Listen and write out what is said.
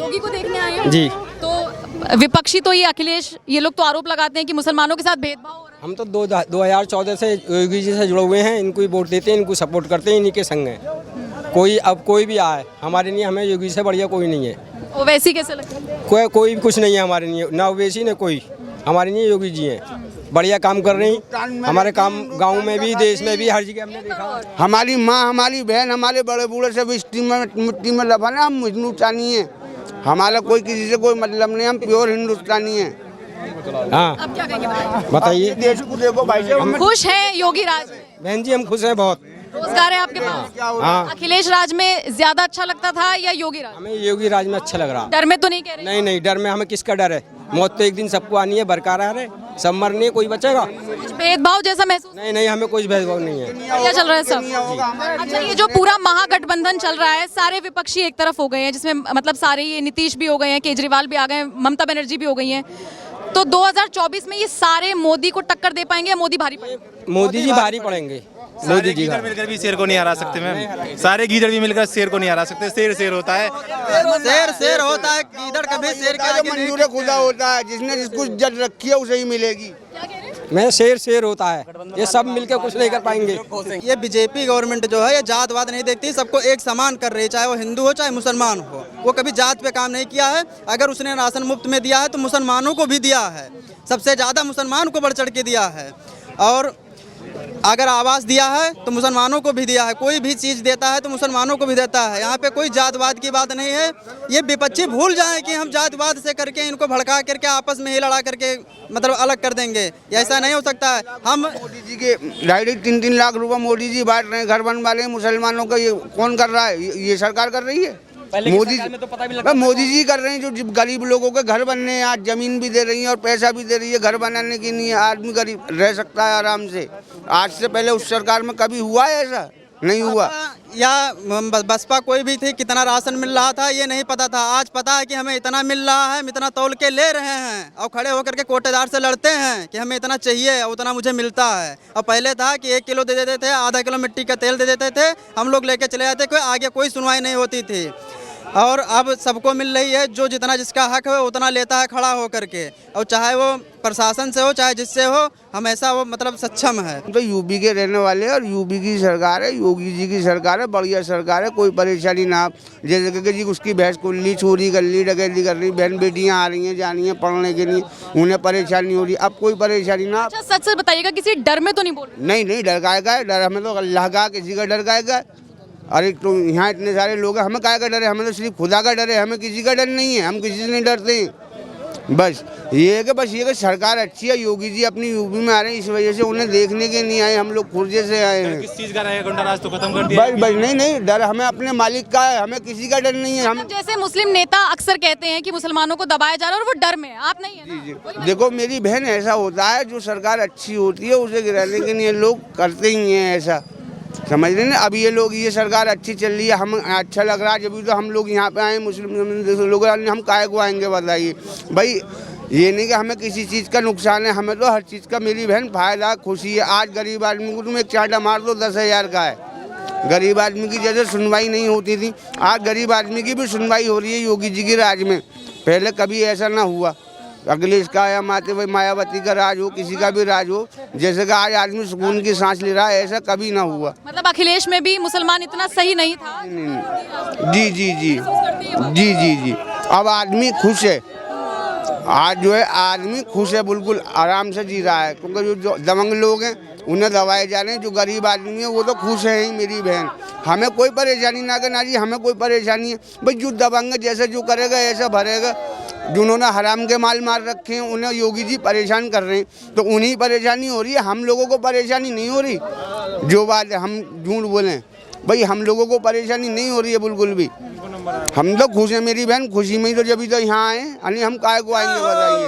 योगी को देखने आए हैं जी। तो विपक्षी तो ये अखिलेश, ये लोग तो आरोप लगाते हैं कि मुसलमानों के साथ भेदभाव हो रहा है। हम तो 2014 से योगी जी से जुड़े हुए हैं, इनको ही वोट देते हैं, इनको सपोर्ट करते हैं, इन्हीं के संग हैं। कोई भी आए हमारे लिए, हमें योगी से बढ़िया कोई नहीं है। ओवैसी कैसे लगता है? कोई भी कुछ नहीं है हमारे लिए, ना ओवैसी ना कोई, हमारे लिए योगी जी हैं। बढ़िया काम कर रही हैं, हमारे काम गांव में भी, देश में भी, हर जगह हमने देखा। हमारी माँ, हमारी बहन, हमारे बड़े बूढ़े सब मिट्टी में लफाना, हम हिंदुस्तानी हैं। हमारा कोई किसी से कोई मतलब नहीं, हम प्योर हिंदुस्तानी हैं। हाँ, अब क्या कहेंगे बताइए। देश को देखो भाई साहब, खुश हैं योगी राज में? बहन जी हम खुश हैं बहुत। रोजगार है आपके पास? हाँ, अखिलेश राज में ज्यादा अच्छा लगता था या योगी राज? हमें योगी राज में अच्छा लग रहा। डर में तो नहीं कह रहे? नहीं नहीं, डर में हमें किसका डर है? मौत तो एक दिन सबको आनी है, बरकरार है, सब मरने, कोई बचेगा? कुछ भेदभाव जैसा महसूस? नहीं नहीं, हमें कोई भेदभाव नहीं है। बढ़िया चल रहा है सब। अच्छा, ये जो पूरा महागठबंधन चल रहा है, सारे विपक्षी एक तरफ हो गए हैं, जिसमें मतलब सारे ये नीतीश भी हो गए हैं, केजरीवाल भी आ गए हैं, ममता बनर्जी भी हो गई हैं, तो 2024 में ये सारे मोदी को टक्कर दे पाएंगे या मोदी भारी पड़ेंगे? मोदी जी भारी पड़ेंगे। मोदी जी का मिलकर भी शेर को नहीं हरा सकते मैम, सारे गीदड़ भी मिलकर शेर को नहीं हरा सकते। शेर होता है, शेर होता है, गीदड़ कभी शेर के आगे नहीं। मंजूर खुदा होता है, जिसने जिसको इज्जत रखी है उसे ही मिलेगी। मैं शेर होता है, ये सब मिलकर कुछ नहीं कर पाएंगे। ये बीजेपी गवर्नमेंट जो है ये जातवाद नहीं देखती, सबको एक समान कर रही है, चाहे वो हिंदू हो चाहे मुसलमान हो। वो कभी जात पे काम नहीं किया है। अगर उसने राशन मुफ्त में दिया है तो मुसलमानों को भी दिया है, सबसे ज़्यादा मुसलमान को बढ़ चढ़ के दिया है। और अगर आवास दिया है तो मुसलमानों को भी दिया है, कोई भी चीज़ देता है तो मुसलमानों को भी देता है। यहाँ पे कोई जातवाद की बात नहीं है। ये विपक्षी भूल जाएं कि हम जातवाद से करके इनको भड़का करके आपस में ही लड़ा करके मतलब अलग कर देंगे, ऐसा नहीं हो सकता है। हम मोदी जी के 2.5-3 लाख रुपए मोदी जी बांट रहे हैं घर बनवा रहे हैं मुसलमानों का, ये कौन कर रहा है? ये सरकार कर रही है। मोदी जी कर रहे हैं, जो गरीब लोगों के घर बनने हैं, आज जमीन भी दे रही है और पैसा भी दे रही है घर बनाने के लिए। आदमी गरीब रह सकता है आराम से। आज से पहले उस सरकार में कभी हुआ है ऐसा? नहीं हुआ। या बसपा कोई भी थी, कितना राशन मिल रहा था ये नहीं पता था। आज पता है कि हमें इतना मिल रहा है, हम इतना तौल के ले रहे हैं और खड़े होकर के कोटेदार से लड़ते हैं कि हमें इतना चाहिए, उतना मुझे मिलता है। और पहले था कि 1 किलो दे देते थे, आधा किलो मिट्टी का तेल दे देते थे, हम लोग लेके चले जाते, कोई आगे कोई सुनवाई नहीं होती थी। और अब सबको मिल रही है, जो जितना जिसका हक है उतना लेता है खड़ा होकर के, और चाहे वो प्रशासन से हो चाहे जिससे हो, हमेशा वो मतलब सक्षम है। तो यूपी के रहने वाले और यूपी की सरकार है, योगी जी की सरकार है, बढ़िया सरकार है, कोई परेशानी ना। जैसे कि जी उसकी भैंस कुल्ली चोरी कर ली, डकैती कर रही, बहन बेटियां आ रही हैं जानी हैं पढ़ने के लिए, उन्हें परेशानी हो रही। अब कोई परेशानी ना। अच्छा, सच सच बताइएगा, किसी डर में तो नहीं बोल रहे? नहीं डर गाएगा, डर हमें तो अल्लाह का, किसी का डर गाएगा। अरे तो यहाँ इतने सारे लोग हैं, हमें काय का डर है? हमें तो सिर्फ खुदा का डर है, हमें किसी का डर नहीं है, हम किसी से नहीं डरते हैं। बस ये है कि सरकार अच्छी है, योगी जी अपनी यूपी में आ रहे हैं, इस वजह से उन्हें देखने के नहीं आए, हम लोग खुर्जे से आए हैं। किस चीज का रहेगा? गुंडाराज तो खत्म कर दिया। बस नहीं डर हमें अपने मालिक का है, हमें किसी का डर नहीं है। हम जैसे मुस्लिम नेता अक्सर कहते हैं कि मुसलमानों को दबाया जा रहा है और वो डर में है, आप नहीं है ना? देखो मेरी बहन, ऐसा होता है जो सरकार अच्छी होती है उसे गिराने के लिए लोग करते ही हैं ऐसा, समझ रहे ना। अब ये सरकार अच्छी चल रही है, हम अच्छा लग रहा है, जब भी तो हम लोग यहाँ पे आए मुस्लिम लोग, हम काहे को आएंगे बताइए भाई? ये नहीं कि हमें किसी चीज़ का नुकसान है, हमें तो हर चीज़ का मेरी बहन फायदा खुशी है। आज गरीब आदमी को तुम एक चांटा मार दो 10,000 का है। गरीब आदमी की जैसे सुनवाई नहीं होती थी, आज गरीब आदमी की भी सुनवाई हो रही है योगी जी के राज में। पहले कभी ऐसा ना हुआ। अखिलेश का या मायावती का राज हो, किसी का भी राज हो, जैसे कि आज आदमी सुकून की सांस ले रहा है, ऐसा कभी ना हुआ। मतलब अखिलेश में भी मुसलमान इतना सही नहीं था? जी। अब आदमी खुश है, आज जो है आदमी खुश है, बिल्कुल आराम से जी रहा है। क्योंकि जो दबंग लोग हैं उन्हें दबाए जा रहे हैं, जो गरीब आदमी है वो तो खुश है ही मेरी बहन। हमें कोई परेशानी ना करना जी, हमें कोई परेशानी है भाई। जो दबंग जैसे जो करेगा ऐसा भरेगा। जिन्होंने हराम के माल मार रखे हैं उन्हें योगी जी परेशान कर रहे हैं, तो उन्हीं परेशानी हो रही है, हम लोगों को परेशानी नहीं हो रही। जो बात हम झूठ बोलें भाई, हम लोगों को परेशानी नहीं हो रही है बिल्कुल भी। हम तो खुश हैं मेरी बहन, खुशी में ही तो जब तो यहाँ आए, यानी हम काय को आएंगे बताइए।